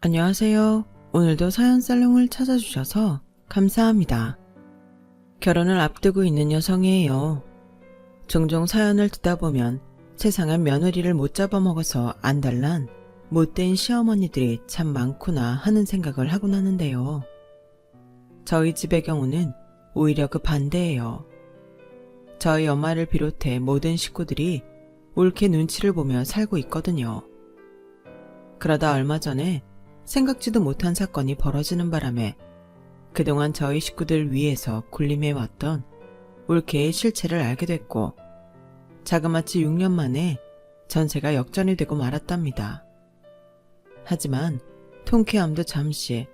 안녕하세요. 오늘도 사연살롱을 찾아주셔서 감사합니다. 결혼을 앞두고 있는 여성이에요. 종종 사연을 듣다 보면 세상엔 며느리를 못 잡아먹어서 안달난 못된 시어머니들이 참 많구나 하는 생각을 하곤 하는데요. 저희 집의 경우는 오히려 그 반대예요. 저희 엄마를 비롯해 모든 식구들이 옳게 눈치를 보며 살고 있거든요. 그러다 얼마 전에 생각지도 못한 사건이 벌어지는 바람에 그동안 저희 식구들 위해서 군림해왔던 올케의 실체를 알게 됐고 자그마치 6년 만에 전세가 역전이 되고 말았답니다. 하지만 통쾌함도 잠시,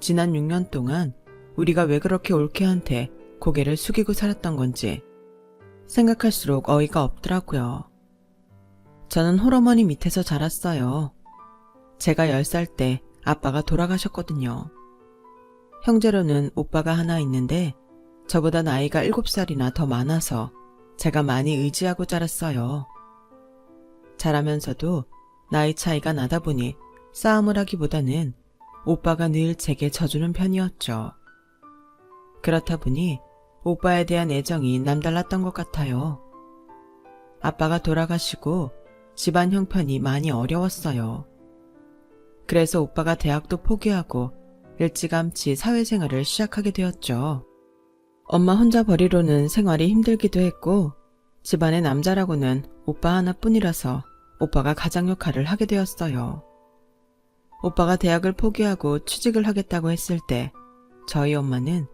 지난 6년 동안 우리가 왜 그렇게 올케한테 고개를 숙이고 살았던 건지 생각할수록 어이가 없더라고요. 저는 홀어머니 밑에서 자랐어요. 제가 10살 때 아빠가 돌아가셨거든요. 형제로는 오빠가 하나 있는데 저보다 나이가 7살이나 더 많아서 제가 많이 의지하고 자랐어요. 자라면서도 나이 차이가 나다 보니 싸움을 하기보다는 오빠가 늘 제게 져주는 편이었죠. 그렇다 보니 오빠에 대한 애정이 남달랐던 것 같아요. 아빠가 돌아가시고 집안 형편이 많이 어려웠어요. 그래서 오빠가 대학도 포기하고 일찌감치 사회생활을 시작하게 되었죠. 엄마 혼자 버리로는 생활이 힘들기도 했고 집안의 남자라고는 오빠 하나뿐이라서 오빠가 가장 역할을 하게 되었어요. 오빠가 대학을 포기하고 취직을 하겠다고 했을 때 저희 엄마는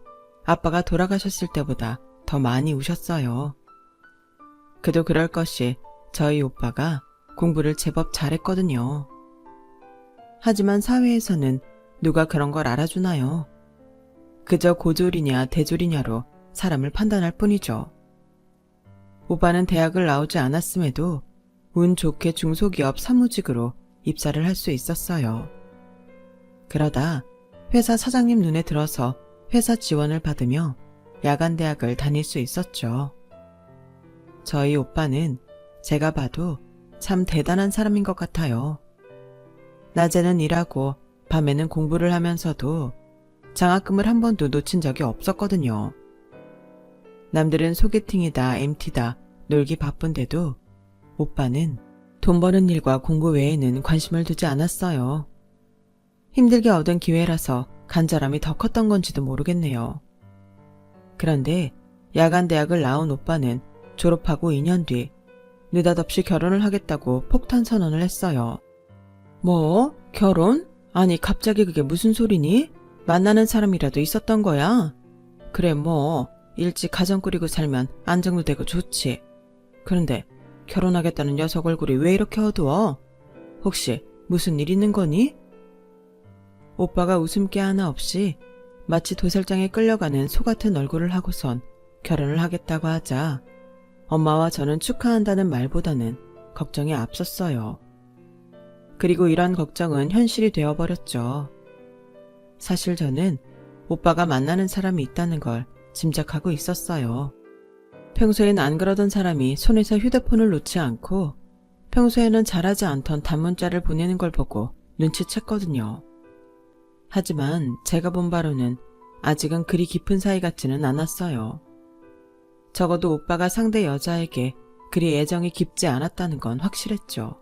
아빠가 돌아가셨을 때보다 더 많이 우셨어요. 그도 그럴 것이 저희 오빠가 공부를 제법 잘했거든요. 하지만 사회에서는 누가 그런 걸 알아주나요? 그저 고졸이냐 대졸이냐로 사람을 판단할 뿐이죠. 오빠는 대학을 나오지 않았음에도 운 좋게 중소기업 사무직으로 입사를 할 수 있었어요. 그러다 회사 사장님 눈에 들어서 회사 지원을 받으며 야간대학을 다닐 수 있었죠. 저희 오빠는 제가 봐도 참 대단한 사람인 것 같아요. 낮에는 일하고 밤에는 공부를 하면서도 장학금을 한 번도 놓친 적이 없었거든요. 남들은 소개팅이다, MT다, 놀기 바쁜데도 오빠는 돈 버는 일과 공부 외에는 관심을 두지 않았어요. 힘들게 얻은 기회라서 간절함이 더 컸던 건지도 모르겠네요. 그런데 야간대학을 나온 오빠는 졸업하고 2년 뒤 느닷없이 결혼을 하겠다고 폭탄 선언을 했어요. 뭐? 결혼? 아니 갑자기 그게 무슨 소리니? 만나는 사람이라도 있었던 거야? 그래 뭐 일찍 가정 꾸리고 살면 안정도 되고 좋지. 그런데 결혼하겠다는 녀석 얼굴이 왜 이렇게 어두워? 혹시 무슨 일 있는 거니? 오빠가 웃음기 하나 없이 마치 도살장에 끌려가는 소 같은 얼굴을 하고선 결혼을 하겠다고 하자 엄마와 저는 축하한다는 말보다는 걱정이 앞섰어요. 그리고 이런 걱정은 현실이 되어버렸죠. 사실 저는 오빠가 만나는 사람이 있다는 걸 짐작하고 있었어요. 평소엔 안 그러던 사람이 손에서 휴대폰을 놓지 않고 평소에는 잘하지 않던 단문자를 보내는 걸 보고 눈치챘거든요. 하지만 제가 본 바로는 아직은 그리 깊은 사이 같지는 않았어요. 적어도 오빠가 상대 여자에게 그리 애정이 깊지 않았다는 건 확실했죠.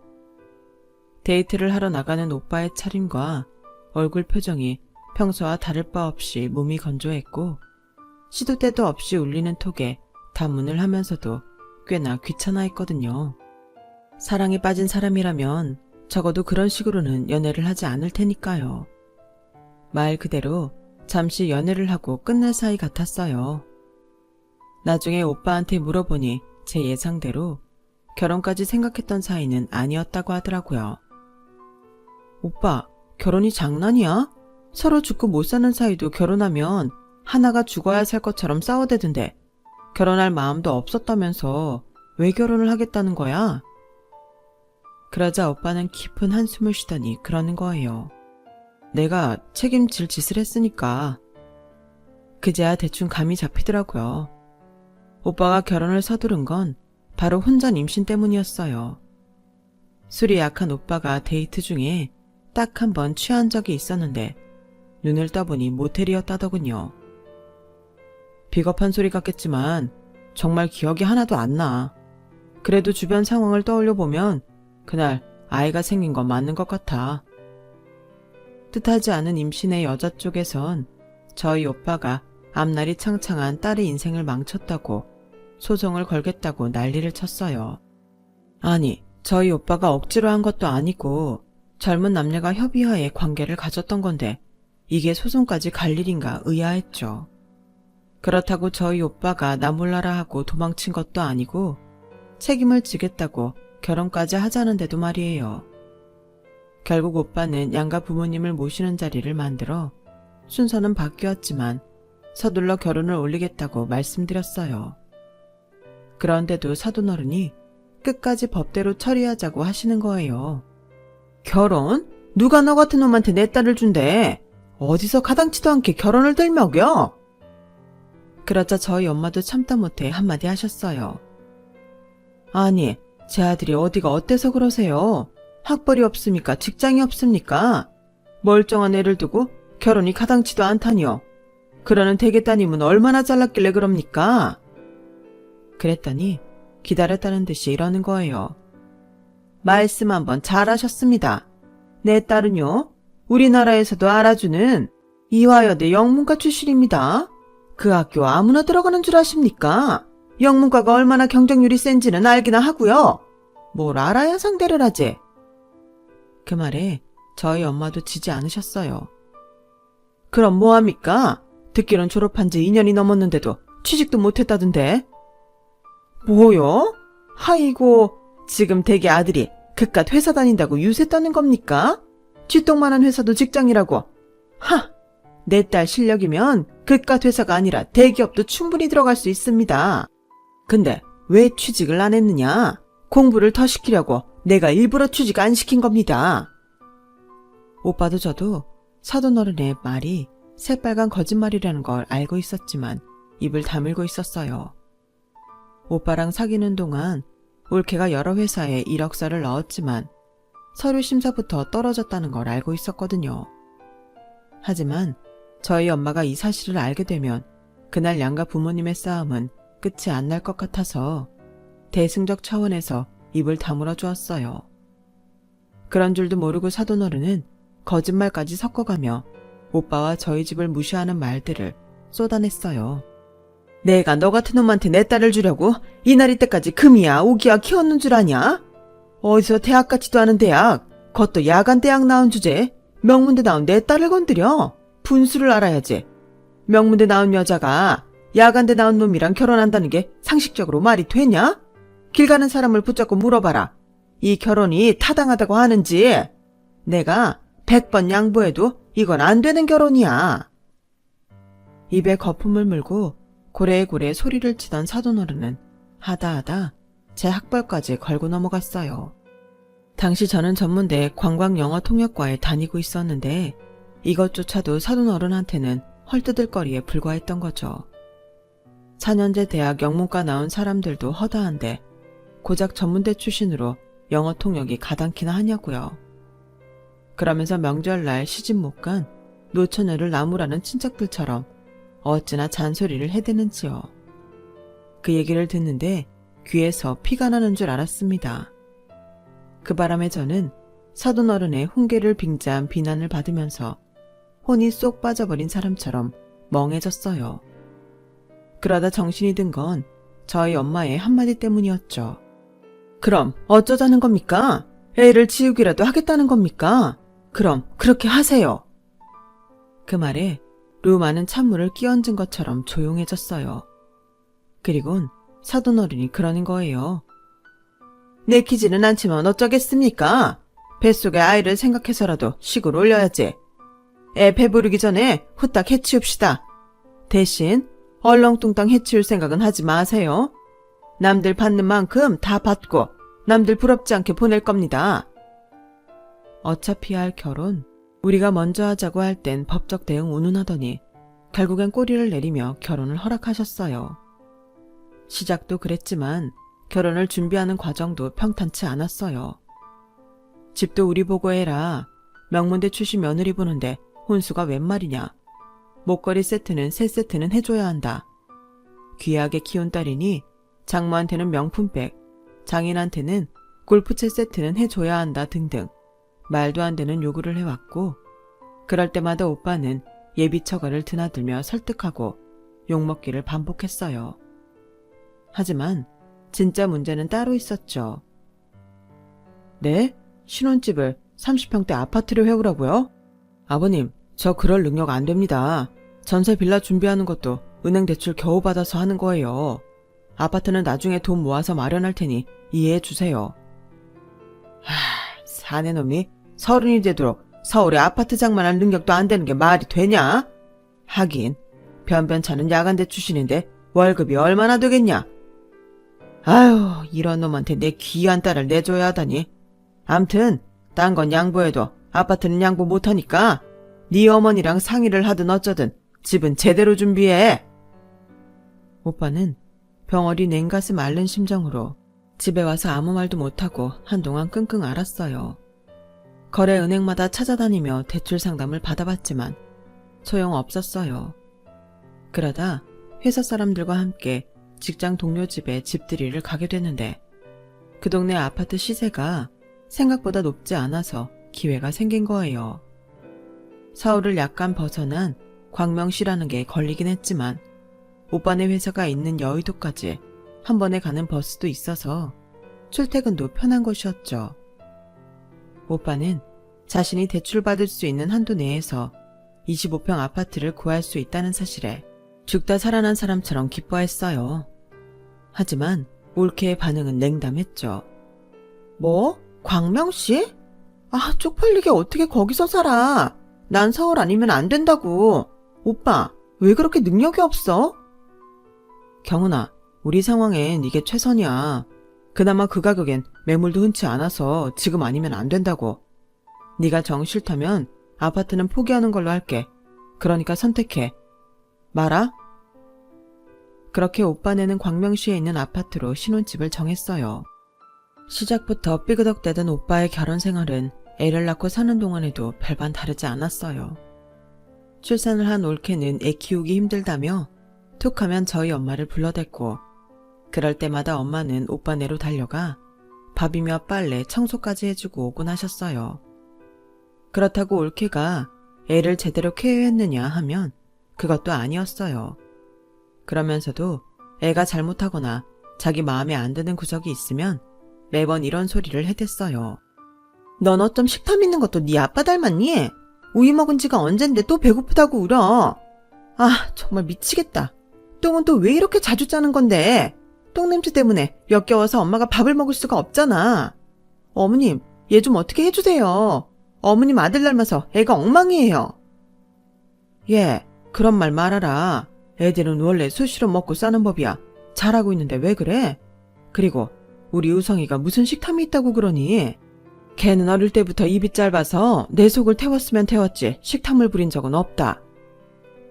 데이트를 하러 나가는 오빠의 차림과 얼굴 표정이 평소와 다를 바 없이 몸이 건조했고 시도 때도 없이 울리는 톡에 단문을 하면서도 꽤나 귀찮아했거든요. 사랑에 빠진 사람이라면 적어도 그런 식으로는 연애를 하지 않을 테니까요. 말 그대로 잠시 연애를 하고 끝날 사이 같았어요. 나중에 오빠한테 물어보니 제 예상대로 결혼까지 생각했던 사이는 아니었다고 하더라고요. 오빠, 결혼이 장난이야? 서로 죽고 못 사는 사이도 결혼하면 하나가 죽어야 살 것처럼 싸워대던데 결혼할 마음도 없었다면서 왜 결혼을 하겠다는 거야? 그러자 오빠는 깊은 한숨을 쉬더니 그러는 거예요. 내가 책임질 짓을 했으니까. 그제야 대충 감이 잡히더라고요. 오빠가 결혼을 서두른 건 바로 혼전 임신 때문이었어요. 술이 약한 오빠가 데이트 중에 딱 한 번 취한 적이 있었는데 눈을 떠보니 모텔이었다더군요. 비겁한 소리 같겠지만 정말 기억이 하나도 안 나. 그래도 주변 상황을 떠올려 보면 그날 아이가 생긴 건 맞는 것 같아. 뜻하지 않은 임신의 여자 쪽에선 저희 오빠가 앞날이 창창한 딸의 인생을 망쳤다고 소송을 걸겠다고 난리를 쳤어요. 아니, 저희 오빠가 억지로 한 것도 아니고 젊은 남녀가 협의하에 관계를 가졌던 건데 이게 소송까지 갈 일인가 의아했죠. 그렇다고 저희 오빠가 나 몰라라 하고 도망친 것도 아니고 책임을 지겠다고 결혼까지 하자는데도 말이에요. 결국 오빠는 양가 부모님을 모시는 자리를 만들어 순서는 바뀌었지만 서둘러 결혼을 올리겠다고 말씀드렸어요. 그런데도 사돈어른이 끝까지 법대로 처리하자고 하시는 거예요. 결혼? 누가 너 같은 놈한테 내 딸을 준대? 어디서 가당치도 않게 결혼을 들먹여? 그러자 저희 엄마도 참다 못해 한마디 하셨어요. 아니, 제 아들이 어디가 어때서 그러세요? 학벌이 없습니까? 직장이 없습니까? 멀쩡한 애를 두고 결혼이 가당치도 않다니요. 그러는 대개 따님은 얼마나 잘났길래 그럽니까? 그랬더니 기다렸다는 듯이 이러는 거예요. 말씀 한번 잘하셨습니다. 내 딸은요, 우리나라에서도 알아주는 이화여대 영문과 출신입니다. 그 학교 아무나 들어가는 줄 아십니까? 영문과가 얼마나 경쟁률이 센지는 알기나 하고요. 뭘 알아야 상대를 하지? 그 말에 저희 엄마도 지지 않으셨어요. 그럼 뭐합니까? 듣기론 졸업한 지 2년이 넘었는데도 취직도 못했다던데. 뭐요? 아이고, 지금 댁의 아들이 그깟 회사 다닌다고 유세 떠는 겁니까? 쥐똥만한 회사도 직장이라고. 하! 내 딸 실력이면 그깟 회사가 아니라 대기업도 충분히 들어갈 수 있습니다. 근데 왜 취직을 안 했느냐? 공부를 더 시키려고 내가 일부러 취직 안 시킨 겁니다. 오빠도 저도 사돈어른의 말이 새빨간 거짓말이라는 걸 알고 있었지만 입을 다물고 있었어요. 오빠랑 사귀는 동안 올케가 여러 회사에 이력서를 넣었지만 서류 심사부터 떨어졌다는 걸 알고 있었거든요. 하지만 저희 엄마가 이 사실을 알게 되면 그날 양가 부모님의 싸움은 끝이 안 날 것 같아서 대승적 차원에서 입을 다물어 주었어요. 그런 줄도 모르고 사돈어른은 거짓말까지 섞어가며 오빠와 저희 집을 무시하는 말들을 쏟아냈어요. 내가 너 같은 놈한테 내 딸을 주려고 이날이 때까지 금이야 오기야 키웠는 줄 아냐? 어디서 대학 같지도 않은 대학, 그것도 야간 대학 나온 주제에 명문대 나온 내 딸을 건드려? 분수를 알아야지. 명문대 나온 여자가 야간대 나온 놈이랑 결혼한다는 게 상식적으로 말이 되냐? 길 가는 사람을 붙잡고 물어봐라. 이 결혼이 타당하다고 하는지. 내가 100번 양보해도 이건 안 되는 결혼이야. 입에 거품을 물고 고래고래 소리를 치던 사돈어른은 하다하다 제 학벌까지 걸고 넘어갔어요. 당시 저는 전문대 관광영어통역과에 다니고 있었는데 이것조차도 사돈어른한테는 헐뜯을거리에 불과했던 거죠. 4년제 대학 영문과 나온 사람들도 허다한데 고작 전문대 출신으로 영어통역이 가당키나 하냐고요. 그러면서 명절날 시집 못 간 노처녀를 나무라는 친척들처럼 어찌나 잔소리를 해대는지요. 그 얘기를 듣는데 귀에서 피가 나는 줄 알았습니다. 그 바람에 저는 사돈어른의 훈계를 빙자한 비난을 받으면서 혼이 쏙 빠져버린 사람처럼 멍해졌어요. 그러다 정신이 든 건 저희 엄마의 한마디 때문이었죠. 그럼 어쩌자는 겁니까? 애를 지우기라도 하겠다는 겁니까? 그럼 그렇게 하세요. 그 말에 루많은 찬물을 끼얹은 것처럼 조용해졌어요. 그리곤 사돈어른이 그러는 거예요. 내키지는 않지만 어쩌겠습니까? 뱃속의 아이를 생각해서라도 식을 올려야지. 애 배부르기 전에 후딱 해치웁시다. 대신 얼렁뚱땅 해치울 생각은 하지 마세요. 남들 받는 만큼 다 받고 남들 부럽지 않게 보낼 겁니다. 어차피 할 결혼, 우리가 먼저 하자고 할 땐 법적 대응 운운하더니 결국엔 꼬리를 내리며 결혼을 허락하셨어요. 시작도 그랬지만 결혼을 준비하는 과정도 평탄치 않았어요. 집도 우리 보고 해라. 명문대 출신 며느리 보는데 혼수가 웬 말이냐. 목걸이 세트는 3세트는 해줘야 한다. 귀하게 키운 딸이니 장모한테는 명품백, 장인한테는 골프채 세트는 해줘야 한다 등등 말도 안 되는 요구를 해왔고, 그럴 때마다 오빠는 예비 처가를 드나들며 설득하고 욕먹기를 반복했어요. 하지만 진짜 문제는 따로 있었죠. 네? 신혼집을 30평대 아파트를 해오라고요? 아버님, 저 그럴 능력 안 됩니다. 전세 빌라 준비하는 것도 은행 대출 겨우 받아서 하는 거예요. 아파트는 나중에 돈 모아서 마련할 테니 이해해 주세요. 사내놈이 서른이 되도록 서울에 아파트 장만할 능력도 안 되는 게 말이 되냐? 하긴 변변찮은 야간대 출신인데 월급이 얼마나 되겠냐? 아유, 이런 놈한테 내 귀한 딸을 내줘야 하다니. 암튼 딴 건 양보해도 아파트는 양보 못하니까 네 어머니랑 상의를 하든 어쩌든 집은 제대로 준비해. 오빠는 병어리 냉가슴 앓는 심정으로 집에 와서 아무 말도 못하고 한동안 끙끙 앓았어요. 거래은행마다 찾아다니며 대출 상담을 받아봤지만 소용없었어요. 그러다 회사 사람들과 함께 직장 동료 집에 집들이를 가게 됐는데 그 동네 아파트 시세가 생각보다 높지 않아서 기회가 생긴 거예요. 서울을 약간 벗어난 광명시라는 게 걸리긴 했지만 오빠네 회사가 있는 여의도까지 한 번에 가는 버스도 있어서 출퇴근도 편한 곳이었죠. 오빠는 자신이 대출받을 수 있는 한도 내에서 25평 아파트를 구할 수 있다는 사실에 죽다 살아난 사람처럼 기뻐했어요. 하지만 올케의 반응은 냉담했죠. 뭐? 광명시? 아, 쪽팔리게 어떻게 거기서 살아? 난 서울 아니면 안 된다고. 오빠, 왜 그렇게 능력이 없어? 경훈아, 우리 상황엔 이게 최선이야. 그나마 그 가격엔 매물도 흔치 않아서 지금 아니면 안 된다고. 네가 정 싫다면 아파트는 포기하는 걸로 할게. 그러니까 선택해. 말아? 그렇게 오빠네는 광명시에 있는 아파트로 신혼집을 정했어요. 시작부터 삐그덕대던 오빠의 결혼 생활은 애를 낳고 사는 동안에도 별반 다르지 않았어요. 출산을 한 올케는 애 키우기 힘들다며 툭하면 저희 엄마를 불러댔고, 그럴 때마다 엄마는 오빠네로 달려가 밥이며 빨래, 청소까지 해주고 오곤 하셨어요. 그렇다고 올케가 애를 제대로 케어했느냐 하면 그것도 아니었어요. 그러면서도 애가 잘못하거나 자기 마음에 안 드는 구석이 있으면 매번 이런 소리를 해댔어요. 넌 어쩜 식탐 있는 것도 네 아빠 닮았니? 우유 먹은 지가 언젠데 또 배고프다고 울어. 아, 정말 미치겠다. 똥은 또 왜 이렇게 자주 짜는 건데? 똥냄새 때문에 역겨워서 엄마가 밥을 먹을 수가 없잖아. 어머님, 얘 좀 어떻게 해주세요. 어머님 아들 닮아서 애가 엉망이에요. 예, 그런 말 말아라. 애들은 원래 수시로 먹고 싸는 법이야. 잘하고 있는데 왜 그래? 그리고 우리 우성이가 무슨 식탐이 있다고 그러니? 걔는 어릴 때부터 입이 짧아서 내 속을 태웠으면 태웠지 식탐을 부린 적은 없다.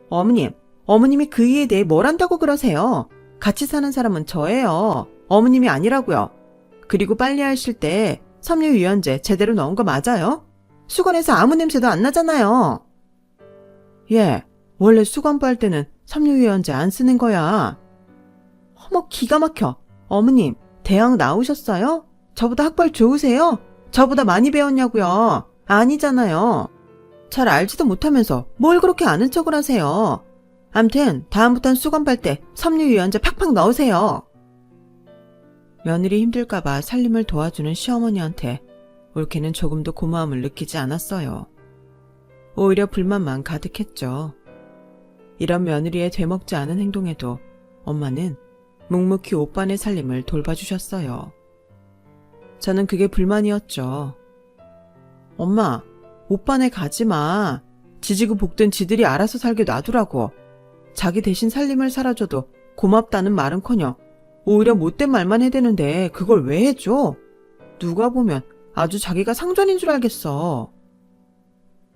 어머님이 그 이에 대해 뭘 안다고 그러세요? 같이 사는 사람은 저예요. 어머님이 아니라고요. 그리고 빨래하실 때 섬유유연제 제대로 넣은 거 맞아요? 수건에서 아무 냄새도 안 나잖아요. 예, 원래 수건부 할 때는 섬유유연제 안 쓰는 거야. 어머, 기가 막혀. 어머님, 대학 나오셨어요? 저보다 학벌 좋으세요? 저보다 많이 배웠냐고요? 아니잖아요. 잘 알지도 못하면서 뭘 그렇게 아는 척을 하세요. 암튼 다음부턴 수건 빨 때 섬유유연제 팍팍 넣으세요. 며느리 힘들까봐 살림을 도와주는 시어머니한테 올케는 조금도 고마움을 느끼지 않았어요. 오히려 불만만 가득했죠. 이런 며느리의 되먹지 않은 행동에도 엄마는 묵묵히 오빠네 살림을 돌봐주셨어요. 저는 그게 불만이었죠. 엄마, 오빠네 가지마. 지지고 볶든 지들이 알아서 살게 놔두라고. 자기 대신 살림을 살아줘도 고맙다는 말은커녕 오히려 못된 말만 해대는데 그걸 왜 해줘? 누가 보면 아주 자기가 상전인 줄 알겠어.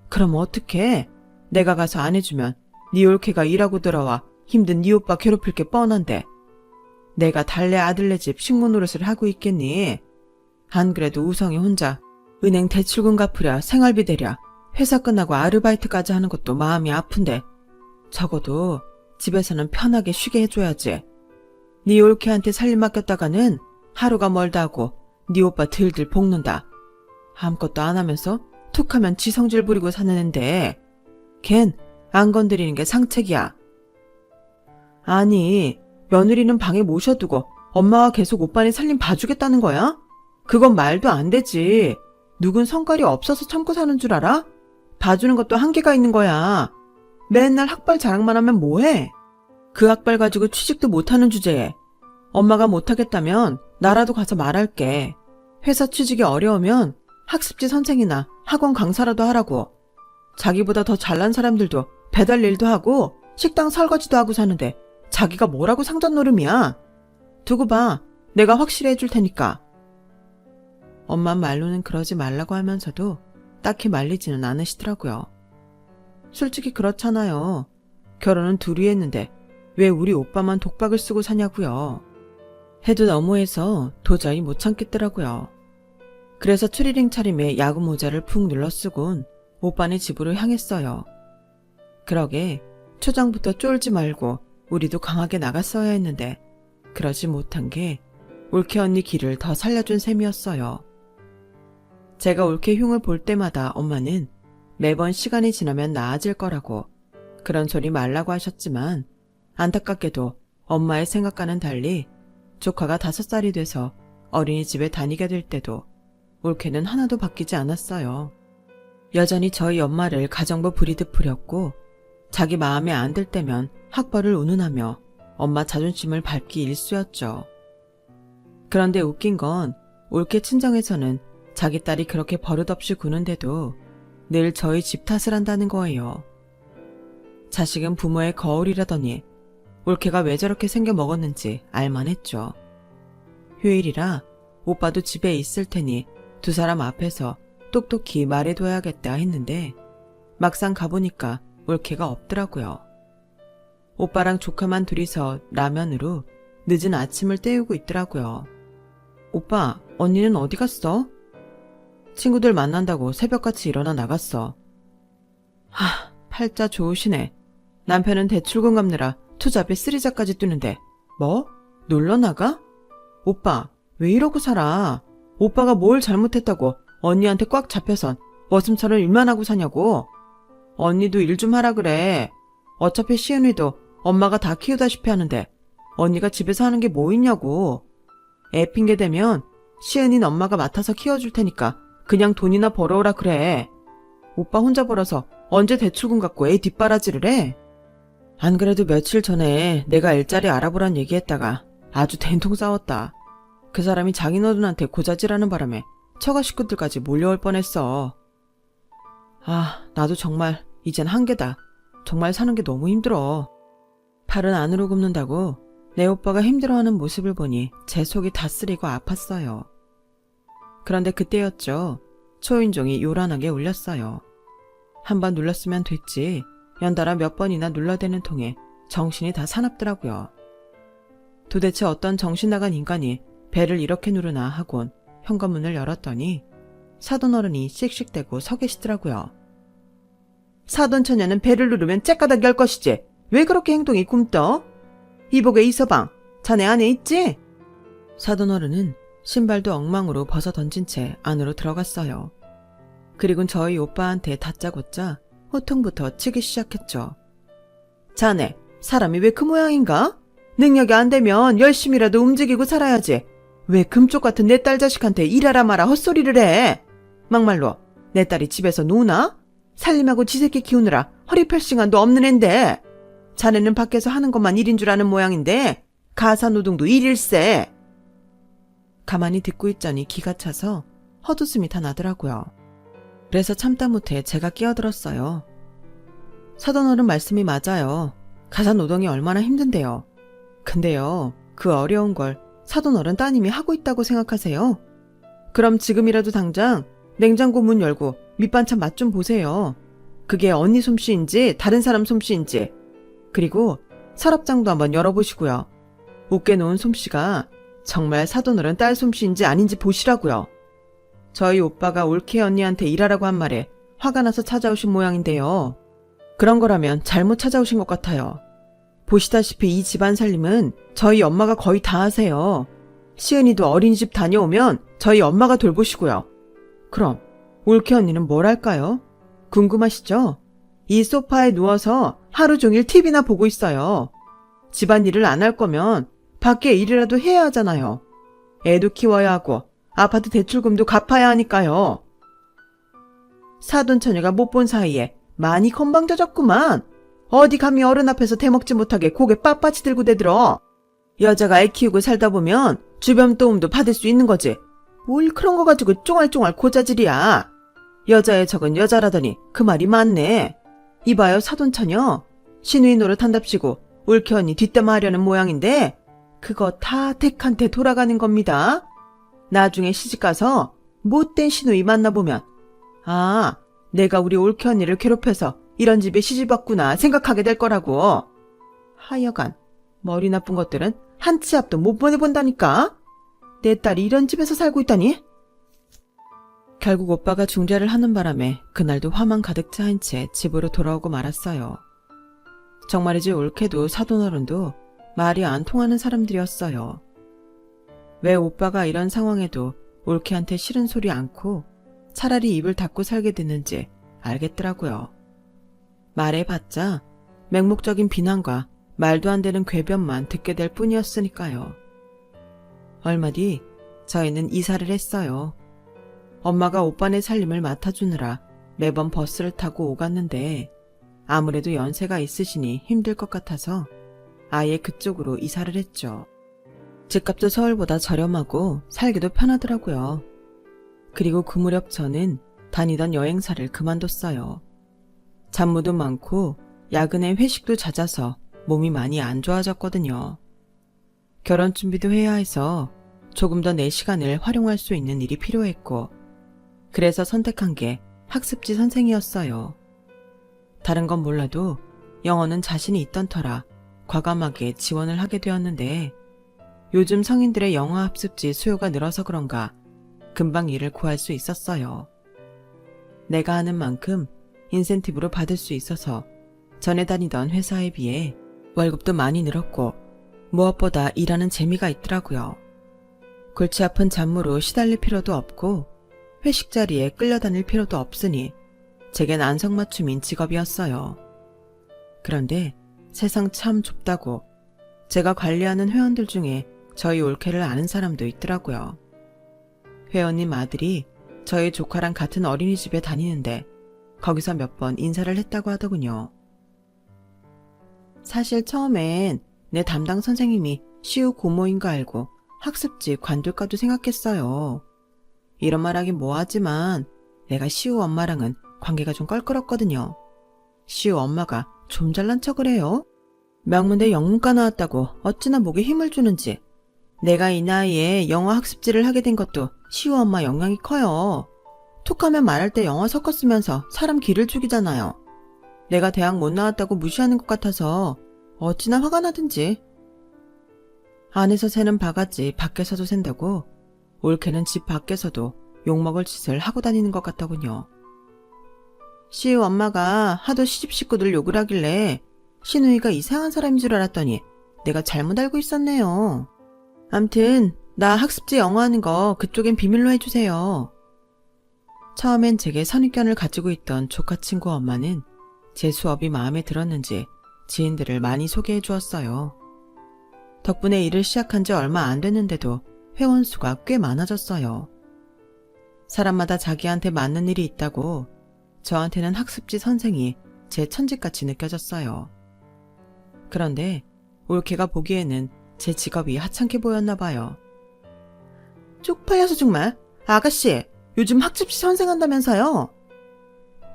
그럼 어떡해? 내가 가서 안 해주면 네 올케가 일하고 들어와 힘든 네 오빠 괴롭힐 게 뻔한데 내가 달래 아들네 집 식모 노릇을 하고 있겠니? 안 그래도 우성이 혼자 은행 대출금 갚으랴 생활비 대랴 회사 끝나고 아르바이트까지 하는 것도 마음이 아픈데 적어도 집에서는 편하게 쉬게 해줘야지. 네 올케한테 살림 맡겼다가는 하루가 멀다 하고 네 오빠 들들 볶는다. 아무것도 안 하면서 툭하면 지 성질 부리고 사는 앤데 걘 안 건드리는 게 상책이야. 아니, 며느리는 방에 모셔두고 엄마가 계속 오빠네 살림 봐주겠다는 거야? 그건 말도 안 되지. 누군 성깔이 없어서 참고 사는 줄 알아? 봐주는 것도 한계가 있는 거야. 맨날 학벌 자랑만 하면 뭐해? 그 학벌 가지고 취직도 못하는 주제에 엄마가 못하겠다면 나라도 가서 말할게. 회사 취직이 어려우면 학습지 선생이나 학원 강사라도 하라고. 자기보다 더 잘난 사람들도 배달 일도 하고 식당 설거지도 하고 사는데 자기가 뭐라고 상전 노름이야. 두고 봐. 내가 확실히 해줄 테니까. 엄마 말로는 그러지 말라고 하면서도 딱히 말리지는 않으시더라고요. 솔직히 그렇잖아요. 결혼은 둘이 했는데 왜 우리 오빠만 독박을 쓰고 사냐고요. 해도 너무해서 도저히 못 참겠더라고요. 그래서 추리링 차림에 야구 모자를 푹 눌러쓰곤 오빠네 집으로 향했어요. 그러게 초장부터 쫄지 말고 우리도 강하게 나갔어야 했는데 그러지 못한 게 올케 언니 길을 더 살려준 셈이었어요. 제가 올케 흉을 볼 때마다 엄마는 매번 시간이 지나면 나아질 거라고 그런 소리 말라고 하셨지만 안타깝게도 엄마의 생각과는 달리 조카가 5살이 돼서 어린이집에 다니게 될 때도 올케는 하나도 바뀌지 않았어요. 여전히 저희 엄마를 가정부 부리듯 부렸고 자기 마음에 안 들 때면 학벌을 운운하며 엄마 자존심을 밟기 일쑤였죠. 그런데 웃긴 건 올케 친정에서는 자기 딸이 그렇게 버릇없이 구는데도 늘 저희 집 탓을 한다는 거예요. 자식은 부모의 거울이라더니 올케가 왜 저렇게 생겨 먹었는지 알만했죠. 휴일이라 오빠도 집에 있을 테니 두 사람 앞에서 똑똑히 말해둬야겠다 했는데 막상 가보니까 올케가 없더라고요. 오빠랑 조카만 둘이서 라면으로 늦은 아침을 때우고 있더라고요. 오빠, 언니는 어디 갔어? 친구들 만난다고 새벽같이 일어나 나갔어. 팔자 좋으시네. 남편은 대출금 갚느라 투잡에 쓰리자까지 뛰는데 뭐? 놀러 나가? 오빠, 왜 이러고 살아? 오빠가 뭘 잘못했다고 언니한테 꽉 잡혀선 머슴처럼 일만 하고 사냐고. 언니도 일 좀 하라 그래. 어차피 시은이도 엄마가 다 키우다시피 하는데 언니가 집에서 하는 게 뭐 있냐고. 애 핑계 대면 시은이는 엄마가 맡아서 키워줄 테니까 그냥 돈이나 벌어오라 그래. 오빠 혼자 벌어서 언제 대출금 갖고 애 뒷바라지를 해? 안 그래도 며칠 전에 내가 일자리 알아보란 얘기했다가 아주 된통 싸웠다. 그 사람이 장인어른한테 고자질하는 바람에 처가 식구들까지 몰려올 뻔했어. 나도 정말 이젠 한계다. 정말 사는 게 너무 힘들어. 팔은 안으로 굽는다고 내 오빠가 힘들어하는 모습을 보니 제 속이 다 쓰리고 아팠어요. 그런데 그때였죠. 초인종이 요란하게 울렸어요. 한번 눌렀으면 됐지. 연달아 몇 번이나 눌러대는 통에 정신이 다 사납더라고요. 도대체 어떤 정신 나간 인간이 배를 이렇게 누르나 하곤 현관문을 열었더니 사돈어른이 씩씩대고 서 계시더라고요. 사돈 처녀는 배를 누르면 째까닥 열 것이지. 왜 그렇게 행동이 굼떠? 이복의 이서방, 자네 안에 있지? 사돈어른은 신발도 엉망으로 벗어 던진 채 안으로 들어갔어요. 그리곤 저희 오빠한테 다짜고짜 호통부터 치기 시작했죠. 자네, 사람이 왜 그 모양인가? 능력이 안 되면 열심히라도 움직이고 살아야지. 왜 금쪽 같은 내 딸 자식한테 일하라 마라 헛소리를 해? 막말로 내 딸이 집에서 노나? 살림하고 지새끼 키우느라 허리 펼 시간도 없는 앤데 자네는 밖에서 하는 것만 일인 줄 아는 모양인데 가사노동도 일일세. 가만히 듣고 있자니 기가 차서 헛웃음이 다 나더라고요. 그래서 참다 못해 제가 끼어들었어요. 사돈어른 말씀이 맞아요. 가사노동이 얼마나 힘든데요. 근데요, 그 어려운 걸 사돈어른 따님이 하고 있다고 생각하세요? 그럼 지금이라도 당장 냉장고 문 열고 밑반찬 맛 좀 보세요. 그게 언니 솜씨인지 다른 사람 솜씨인지. 그리고 서랍장도 한번 열어보시고요. 웃게 놓은 솜씨가 정말 사돈어른 딸 솜씨인지 아닌지 보시라고요. 저희 오빠가 올케 언니한테 일하라고 한 말에 화가 나서 찾아오신 모양인데요. 그런 거라면 잘못 찾아오신 것 같아요. 보시다시피 이 집안 살림은 저희 엄마가 거의 다 하세요. 시은이도 어린이집 다녀오면 저희 엄마가 돌보시고요. 그럼 올케 언니는 뭘 할까요? 궁금하시죠? 이 소파에 누워서 하루 종일 TV나 보고 있어요. 집안일을 안 할 거면 밖에 일이라도 해야 하잖아요. 애도 키워야 하고 아파트 대출금도 갚아야 하니까요. 사돈 처녀가 못 본 사이에 많이 건방져졌구만. 어디 감히 어른 앞에서 대먹지 못하게 고개 빳빳이 들고 대들어. 여자가 애 키우고 살다 보면 주변 도움도 받을 수 있는 거지. 뭘 그런 거 가지고 쫑알쫑알 고자질이야. 여자의 적은 여자라더니 그 말이 맞네. 이봐요 사돈 처녀. 시누이 노릇한답시고 올케 언니 뒷담화 하려는 모양인데 그거 다 댁한테 돌아가는 겁니다. 나중에 시집가서 못된 시누이 만나보면 아, 내가 우리 올케 언니를 괴롭혀서 이런 집에 시집왔구나 생각하게 될 거라고. 하여간 머리 나쁜 것들은 한 치 앞도 못 보내본다니까. 내 딸이 이런 집에서 살고 있다니. 결국 오빠가 중재를 하는 바람에 그날도 화만 가득 차인 채 집으로 돌아오고 말았어요. 정말이지 올케도 사돈어른도 말이 안 통하는 사람들이었어요. 왜 오빠가 이런 상황에도 올케한테 싫은 소리 않고 차라리 입을 닫고 살게 됐는지 알겠더라고요. 말해봤자 맹목적인 비난과 말도 안 되는 궤변만 듣게 될 뿐이었으니까요. 얼마 뒤 저희는 이사를 했어요. 엄마가 오빠네 살림을 맡아주느라 매번 버스를 타고 오갔는데 아무래도 연세가 있으시니 힘들 것 같아서 아예 그쪽으로 이사를 했죠. 집값도 서울보다 저렴하고 살기도 편하더라고요. 그리고 그 무렵 저는 다니던 여행사를 그만뒀어요. 잡무도 많고 야근에 회식도 잦아서 몸이 많이 안 좋아졌거든요. 결혼 준비도 해야 해서 조금 더 내 시간을 활용할 수 있는 일이 필요했고 그래서 선택한 게 학습지 선생이었어요. 다른 건 몰라도 영어는 자신이 있던 터라 과감하게 지원을 하게 되었는데 요즘 성인들의 영어 학습지 수요가 늘어서 그런가 금방 일을 구할 수 있었어요. 내가 하는 만큼 인센티브로 받을 수 있어서 전에 다니던 회사에 비해 월급도 많이 늘었고 무엇보다 일하는 재미가 있더라고요. 골치 아픈 잡무로 시달릴 필요도 없고 회식 자리에 끌려다닐 필요도 없으니 제겐 안성맞춤인 직업이었어요. 그런데 세상 참 좁다고 제가 관리하는 회원들 중에 저희 올케를 아는 사람도 있더라고요. 회원님 아들이 저희 조카랑 같은 어린이집에 다니는데 거기서 몇 번 인사를 했다고 하더군요. 사실 처음엔 내 담당 선생님이 시우 고모인 거 알고 학습지 관둘까도 생각했어요. 이런 말하긴 뭐하지만 내가 시우 엄마랑은 관계가 좀 껄끄럽거든요. 시우 엄마가 좀 잘난 척을 해요. 명문대 영문과 나왔다고 어찌나 목에 힘을 주는지. 내가 이 나이에 영어 학습지를 하게 된 것도 시우 엄마 영향이 커요. 툭하면 말할 때 영어 섞어 쓰면서 사람 기를 죽이잖아요. 내가 대학 못 나왔다고 무시하는 것 같아서 어찌나 화가 나든지. 안에서 새는 바가지 밖에서도 샌다고 올케는 집 밖에서도 욕먹을 짓을 하고 다니는 것 같더군요. 시우 엄마가 하도 시집 식구들 욕을 하길래 시누이가 이상한 사람인 줄 알았더니 내가 잘못 알고 있었네요. 암튼 나 학습지 영어 하는 거 그쪽엔 비밀로 해주세요. 처음엔 제게 선입견을 가지고 있던 조카 친구 엄마는 제 수업이 마음에 들었는지 지인들을 많이 소개해 주었어요. 덕분에 일을 시작한 지 얼마 안 됐는데도 회원 수가 꽤 많아졌어요. 사람마다 자기한테 맞는 일이 있다고 저한테는 학습지 선생이 제 천직같이 느껴졌어요. 그런데 올케가 보기에는 제 직업이 하찮게 보였나 봐요. 쪽팔려서 정말. 아가씨, 요즘 학습지 선생한다면서요?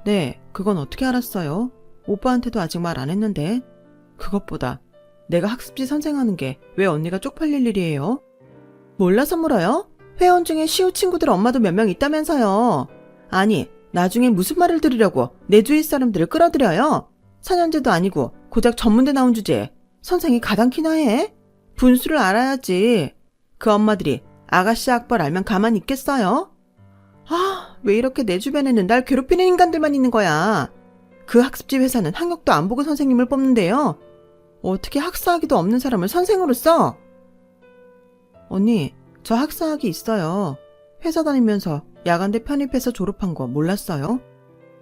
네, 그건 어떻게 알았어요? 오빠한테도 아직 말 안 했는데. 그것보다 내가 학습지 선생하는 게 왜 언니가 쪽팔릴 일이에요? 몰라서 물어요? 회원 중에 시우 친구들 엄마도 몇 명 있다면서요. 아니, 나중에 무슨 말을 들으려고 내 주위 사람들을 끌어들여요? 4년제도 아니고 고작 전문대 나온 주제에 선생이 가당키나 해? 분수를 알아야지. 그 엄마들이 아가씨 악벌 알면 가만히 있겠어요? 아, 왜 이렇게 내 주변에는 날 괴롭히는 인간들만 있는 거야. 그 학습지 회사는 학력도 안 보고 선생님을 뽑는데요. 어떻게 학사학위도 없는 사람을 선생으로 써? 언니, 저 학사학위 있어요. 회사 다니면서 야간대 편입해서 졸업한 거 몰랐어요?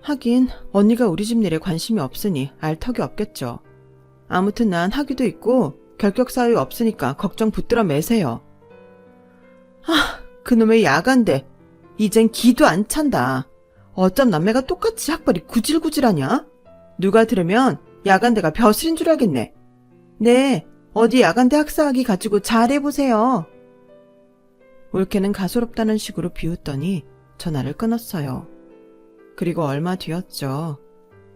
하긴 언니가 우리 집 일에 관심이 없으니 알 턱이 없겠죠. 아무튼 난 학위도 있고 결격 사유 없으니까 걱정 붙들어 매세요. 아, 그놈의 야간대. 이젠 기도 안 찬다. 어쩜 남매가 똑같이 학벌이 구질구질하냐? 누가 들으면 야간대가 벼슬인 줄 알겠네. 네, 어디 야간대 학사학위 가지고 잘해보세요. 올케는 가소롭다는 식으로 비웃더니 전화를 끊었어요. 그리고 얼마 뒤였죠.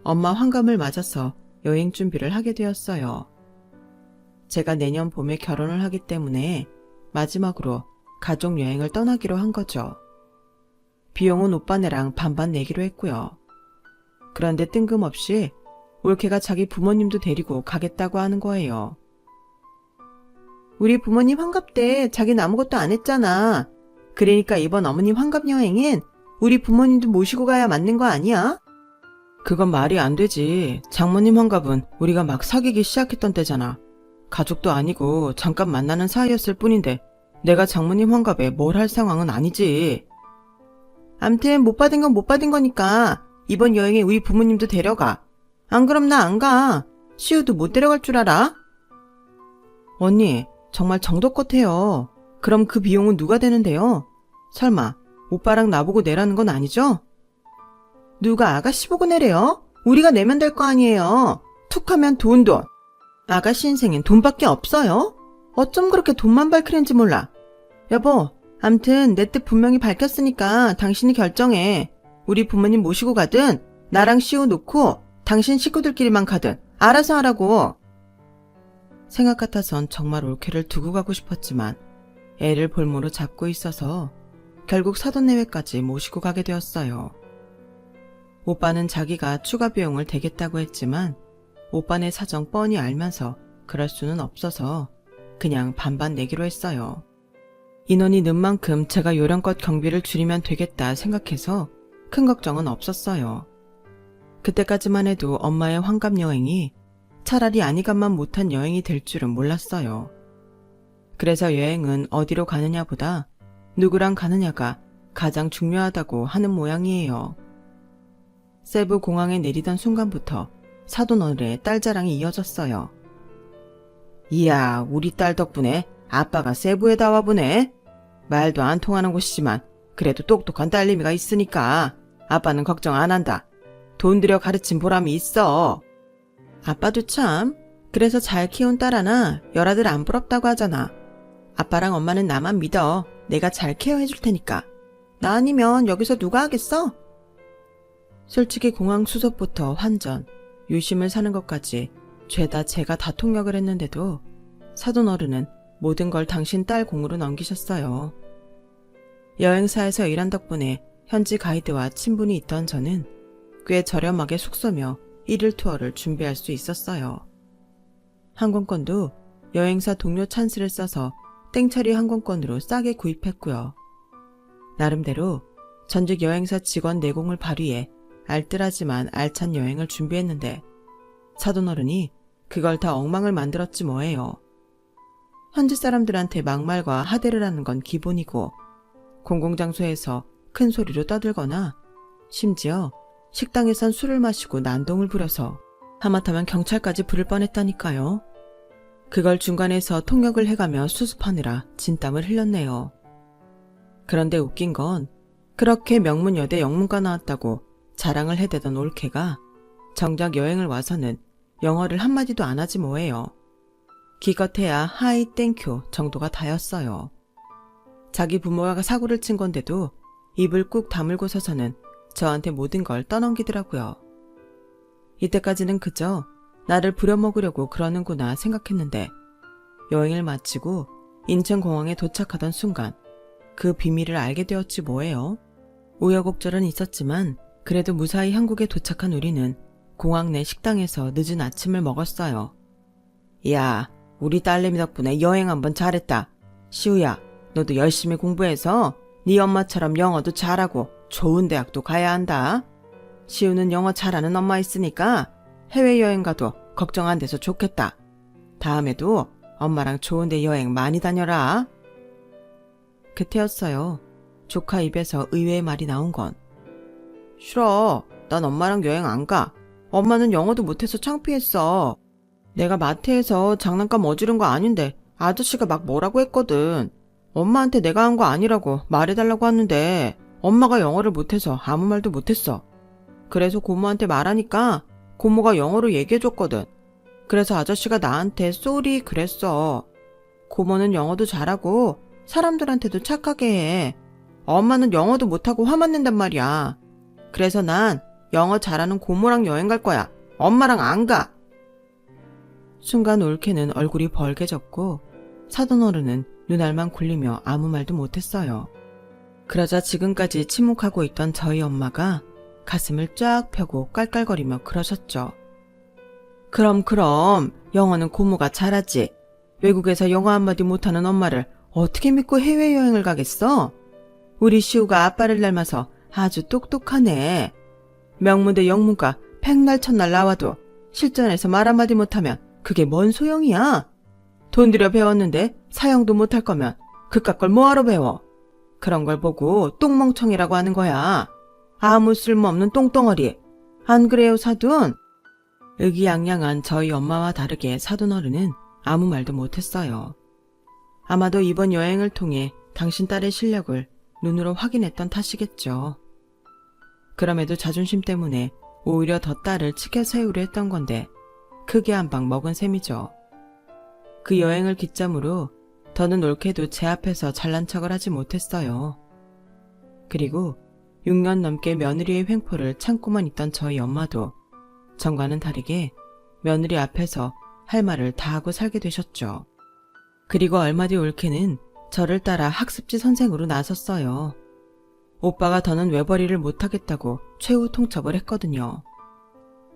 엄마 환갑을 맞아서 여행 준비를 하게 되었어요. 제가 내년 봄에 결혼을 하기 때문에 마지막으로 가족 여행을 떠나기로 한 거죠. 비용은 오빠네랑 반반 내기로 했고요. 그런데 뜬금없이 올케가 자기 부모님도 데리고 가겠다고 하는 거예요. 우리 부모님 환갑 때 자기는 아무것도 안 했잖아. 그러니까 이번 어머님 환갑 여행엔 우리 부모님도 모시고 가야 맞는 거 아니야? 그건 말이 안 되지. 장모님 환갑은 우리가 막 사귀기 시작했던 때잖아. 가족도 아니고 잠깐 만나는 사이였을 뿐인데 내가 장모님 환갑에 뭘 할 상황은 아니지. 암튼 못 받은 건 못 받은 거니까 이번 여행에 우리 부모님도 데려가. 안 그럼 나 안 가. 시우도 못 데려갈 줄 알아? 언니, 정말 정도껏 해요. 그럼 그 비용은 누가 되는데요? 설마 오빠랑 나보고 내라는 건 아니죠? 누가 아가씨 보고 내래요? 우리가 내면 될 거 아니에요. 툭 하면 돈. 아가씨 인생엔 돈밖에 없어요? 어쩜 그렇게 돈만 밝히는지 몰라. 여보, 암튼 내 뜻 분명히 밝혔으니까 당신이 결정해. 우리 부모님 모시고 가든 나랑 시우 놓고 당신 식구들끼리만 가든 알아서 하라고. 생각 같아선 정말 올케를 두고 가고 싶었지만 애를 볼모로 잡고 있어서 결국 사돈내외까지 모시고 가게 되었어요. 오빠는 자기가 추가 비용을 대겠다고 했지만 오빠네 사정 뻔히 알면서 그럴 수는 없어서 그냥 반반 내기로 했어요. 인원이 는 만큼 제가 요령껏 경비를 줄이면 되겠다 생각해서 큰 걱정은 없었어요. 그때까지만 해도 엄마의 환갑 여행이 차라리 아니간만 못한 여행이 될 줄은 몰랐어요. 그래서 여행은 어디로 가느냐보다 누구랑 가느냐가 가장 중요하다고 하는 모양이에요. 세부 공항에 내리던 순간부터 사돈어른의 딸 자랑이 이어졌어요. 이야, 우리 딸 덕분에 아빠가 세부에 다 와보네. 말도 안 통하는 곳이지만 그래도 똑똑한 딸내미가 있으니까 아빠는 걱정 안 한다. 돈 들여 가르친 보람이 있어. 아빠도 참, 그래서 잘 키운 딸 하나 열아들 안 부럽다고 하잖아. 아빠랑 엄마는 나만 믿어. 내가 잘 케어해줄 테니까. 나 아니면 여기서 누가 하겠어? 솔직히 공항 수속부터 환전, 유심을 사는 것까지 죄다 제가 다 통역을 했는데도 사돈어른은 모든 걸 당신 딸 공으로 넘기셨어요. 여행사에서 일한 덕분에 현지 가이드와 친분이 있던 저는 꽤 저렴하게 숙소며 1일 투어를 준비할 수 있었어요. 항공권도 여행사 동료 찬스를 써서 땡처리 항공권으로 싸게 구입했고요. 나름대로 전직 여행사 직원 내공을 발휘해 알뜰하지만 알찬 여행을 준비했는데 사돈어른이 그걸 다 엉망을 만들었지 뭐예요. 현지 사람들한테 막말과 하대를 하는 건 기본이고 공공장소에서 큰 소리로 떠들거나 심지어 식당에선 술을 마시고 난동을 부려서 하마터면 경찰까지 부를 뻔했다니까요. 그걸 중간에서 통역을 해가며 수습하느라 진땀을 흘렸네요. 그런데 웃긴 건 그렇게 명문여대 영문과 나왔다고 자랑을 해대던 올케가 정작 여행을 와서는 영어를 한마디도 안 하지 뭐예요. 기껏해야 하이 땡큐 정도가 다였어요. 자기 부모가 사고를 친 건데도 입을 꾹 다물고 서서는 저한테 모든 걸 떠넘기더라고요. 이때까지는 그저 나를 부려먹으려고 그러는구나 생각했는데 여행을 마치고 인천공항에 도착하던 순간 그 비밀을 알게 되었지 뭐예요. 우여곡절은 있었지만 그래도 무사히 한국에 도착한 우리는 공항 내 식당에서 늦은 아침을 먹었어요. 야, 우리 딸내미 덕분에 여행 한번 잘했다. 시우야, 너도 열심히 공부해서 네 엄마처럼 영어도 잘하고 좋은 대학도 가야 한다. 시우는 영어 잘하는 엄마 있으니까 해외여행 가도 걱정 안 돼서 좋겠다. 다음에도 엄마랑 좋은 데 여행 많이 다녀라. 그때였어요. 조카 입에서 의외의 말이 나온 건. 싫어. 난 엄마랑 여행 안 가. 엄마는 영어도 못해서 창피했어. 내가 마트에서 장난감 어지른 거 아닌데 아저씨가 막 뭐라고 했거든. 엄마한테 내가 한 거 아니라고 말해달라고 하는데 엄마가 영어를 못해서 아무 말도 못했어. 그래서 고모한테 말하니까 고모가 영어로 얘기해줬거든. 그래서 아저씨가 나한테 쏘리 그랬어. 고모는 영어도 잘하고 사람들한테도 착하게 해. 엄마는 영어도 못하고 화만 낸단 말이야. 그래서 난 영어 잘하는 고모랑 여행 갈 거야. 엄마랑 안 가. 순간 올케는 얼굴이 벌개졌고 사돈어른은 눈알만 굴리며 아무 말도 못했어요. 그러자 지금까지 침묵하고 있던 저희 엄마가 가슴을 쫙 펴고 깔깔거리며 그러셨죠. 그럼 영어는 고모가 잘하지. 외국에서 영어 한마디 못하는 엄마를 어떻게 믿고 해외여행을 가겠어? 우리 시우가 아빠를 닮아서 아주 똑똑하네. 명문대 영문과 백날 첫날 나와도 실전에서 말 한마디 못하면 그게 뭔 소용이야? 돈 들여 배웠는데 사용도 못할 거면 그깟 걸 뭐하러 배워? 그런 걸 보고 똥멍청이라고 하는 거야. 아무 쓸모없는 똥덩어리. 안 그래요, 사돈? 의기양양한 저희 엄마와 다르게 사돈어른은 아무 말도 못했어요. 아마도 이번 여행을 통해 당신 딸의 실력을 눈으로 확인했던 탓이겠죠. 그럼에도 자존심 때문에 오히려 더 딸을 치켜 세우려 했던 건데 크게 한 방 먹은 셈이죠. 그 여행을 기점으로 더는 옳게도 제 앞에서 잘난 척을 하지 못했어요. 그리고 6년 넘게 며느리의 횡포를 참고만 있던 저희 엄마도 전과는 다르게 며느리 앞에서 할 말을 다 하고 살게 되셨죠. 그리고 얼마 뒤 올케는 저를 따라 학습지 선생으로 나섰어요. 오빠가 더는 외벌이를 못하겠다고 최후 통첩을 했거든요.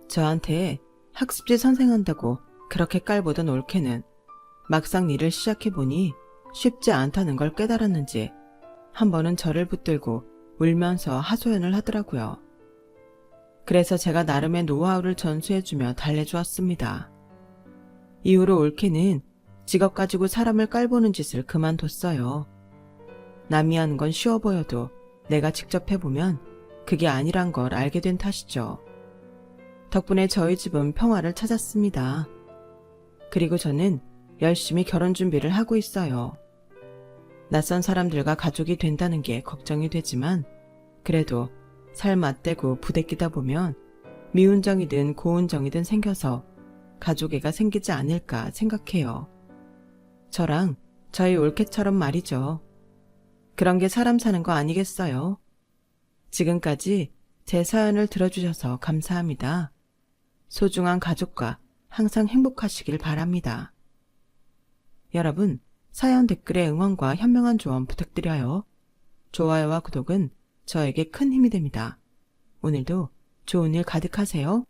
저한테 학습지 선생한다고 그렇게 깔보던 올케는 막상 일을 시작해보니 쉽지 않다는 걸 깨달았는지 한 번은 저를 붙들고 울면서 하소연을 하더라고요. 그래서 제가 나름의 노하우를 전수해주며 달래주었습니다. 이후로 올케는 직업 가지고 사람을 깔보는 짓을 그만뒀어요. 남이 하는 건 쉬워 보여도 내가 직접 해보면 그게 아니란 걸 알게 된 탓이죠. 덕분에 저희 집은 평화를 찾았습니다. 그리고 저는 열심히 결혼 준비를 하고 있어요. 낯선 사람들과 가족이 된다는 게 걱정이 되지만 그래도 살 맞대고 부대끼다 보면 미운 정이든 고운 정이든 생겨서 가족애가 생기지 않을까 생각해요. 저랑 저희 올케처럼 말이죠. 그런 게 사람 사는 거 아니겠어요? 지금까지 제 사연을 들어주셔서 감사합니다. 소중한 가족과 항상 행복하시길 바랍니다. 여러분, 사연 댓글에 응원과 현명한 조언 부탁드려요. 좋아요와 구독은 저에게 큰 힘이 됩니다. 오늘도 좋은 일 가득하세요.